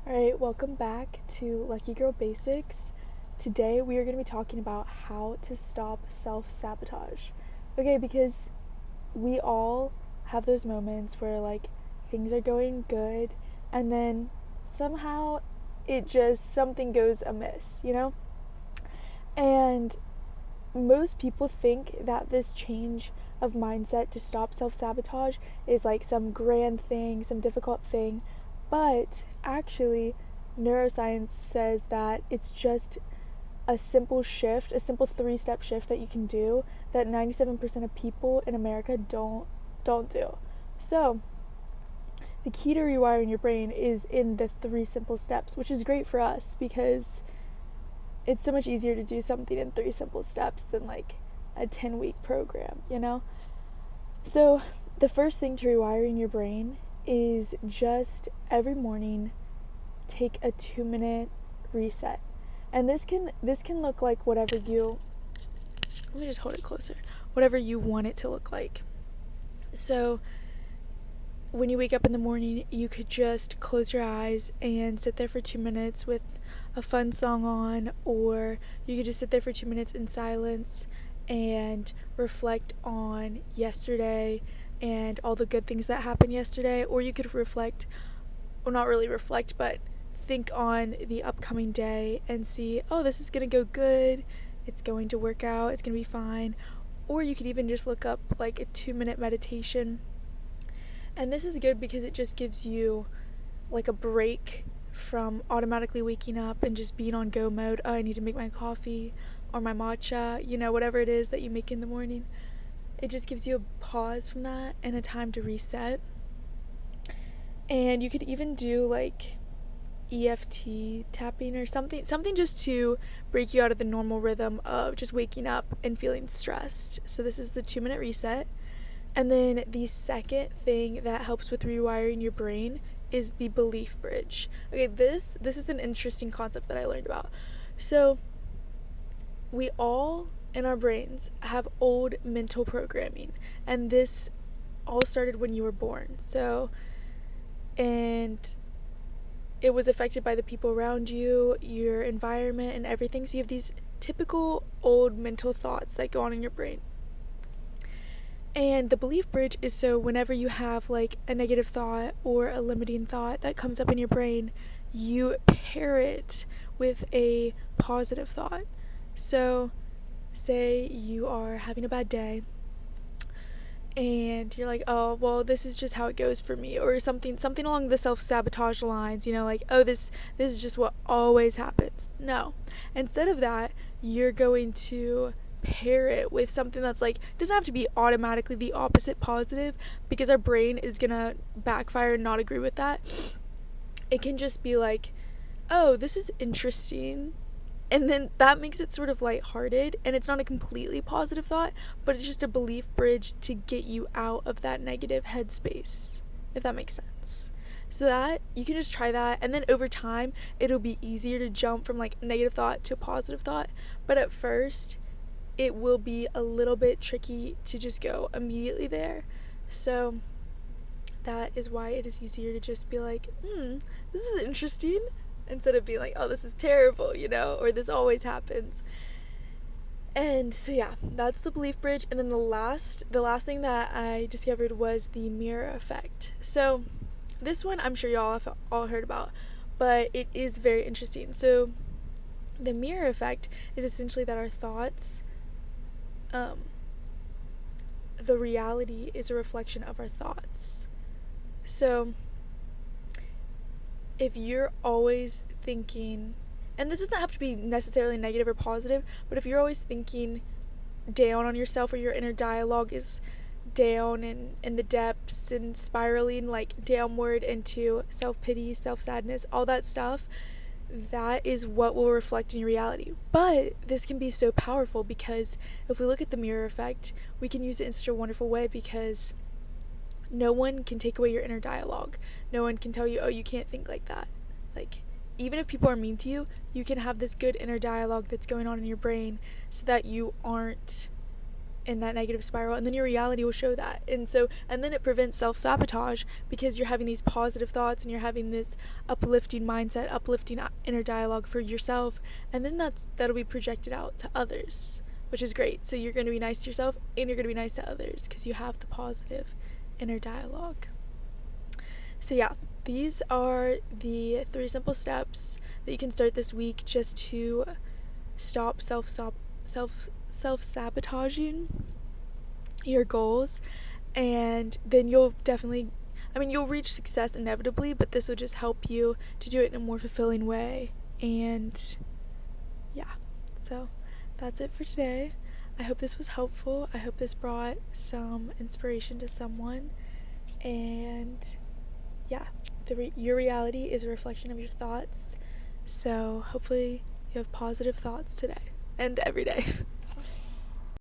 Alright, welcome back to Lucky Girl Basics. Today we are going to be talking about how to stop self-sabotage. Okay, because we all have those moments where things are going good and then somehow something goes amiss. And most people think that this change of mindset to stop self-sabotage is like some grand thing, some difficult thing, but actually neuroscience says that it's just a simple shift, a simple 3-step shift that you can do that 97% of people in America don't do. So, the key to rewiring your brain is in the 3 simple steps, which is great for us because it's so much easier to do something in 3 simple steps than a 10-week program. So, the first thing to rewiring your brain is just every morning take a 2-minute reset. And this can look like whatever you let me just hold it closer. Whatever you want it to look like. So, when you wake up in the morning, you could just close your eyes and sit there for 2 minutes with a fun song on, or you could just sit there for 2 minutes in silence and reflect on yesterday and all the good things that happened yesterday, or you could not really reflect, but think on the upcoming day and see, oh, this is going to go good, it's going to work out, it's going to be fine. Or you could even just look up a 2-minute meditation. And this is good because it just gives you a break from automatically waking up and just being on go mode. Oh, I need to make my coffee or my matcha, whatever it is that you make in the morning. It just gives you a pause from that and a time to reset. And you could even do EFT tapping or something just to break you out of the normal rhythm of just waking up and feeling stressed. So this is the 2-minute reset. And then the second thing that helps with rewiring your brain is the belief bridge. Okay, this is an interesting concept that I learned about. So we all in our brains have old mental programming, and this all started when you were born. And it was affected by the people around you, your environment, and everything. So you have these typical old mental thoughts that go on in your brain. And the belief bridge is so whenever you have a negative thought or a limiting thought that comes up in your brain, you pair it with a positive thought. So say you are having a bad day and you're like, oh, well, this is just how it goes for me, or something along the self-sabotage lines, oh, this is just what always happens. No. Instead of that, you're going to pair it with something that's doesn't have to be automatically the opposite positive, because our brain is gonna backfire and not agree with that. It can just be oh, this is interesting, and then that makes it sort of lighthearted, and it's not a completely positive thought, but it's just a belief bridge to get you out of that negative headspace, if that makes sense. So that you can just try that, and then over time it'll be easier to jump from negative thought to a positive thought. But at first it will be a little bit tricky to just go immediately there. So that is why it is easier to just be this is interesting, instead of being oh, this is terrible, or this always happens. And so yeah, that's the belief bridge. And then the last thing that I discovered was the mirror effect. So this one I'm sure y'all have all heard about, but it is very interesting. So the mirror effect is essentially that our thoughts, the reality is a reflection of our thoughts. So if you're always thinking, and this doesn't have to be necessarily negative or positive, but if you're always thinking down on yourself, or your inner dialogue is down and in the depths and spiraling downward into self-pity, self-sadness, all that stuff, that is what will reflect in your reality. But this can be so powerful, because if we look at the mirror effect, we can use it in such a wonderful way, because no one can take away your inner dialogue. No one can tell you, oh, you can't think like that. Even if people are mean to you, you can have this good inner dialogue that's going on in your brain, so that you aren't in that negative spiral, and then your reality will show that. And then it prevents self-sabotage, because you're having these positive thoughts and you're having this uplifting mindset, uplifting inner dialogue for yourself, and then that'll be projected out to others, which is great. So you're going to be nice to yourself and you're going to be nice to others because you have the positive inner dialogue. So yeah, these are the 3 simple steps that you can start this week just to stop self-sabotaging your goals, and then you'll reach success inevitably, but this will just help you to do it in a more fulfilling way. And yeah, so that's it for today. I hope this was helpful. I hope this brought some inspiration to someone. And yeah, your reality is a reflection of your thoughts. So hopefully you have positive thoughts today and every day.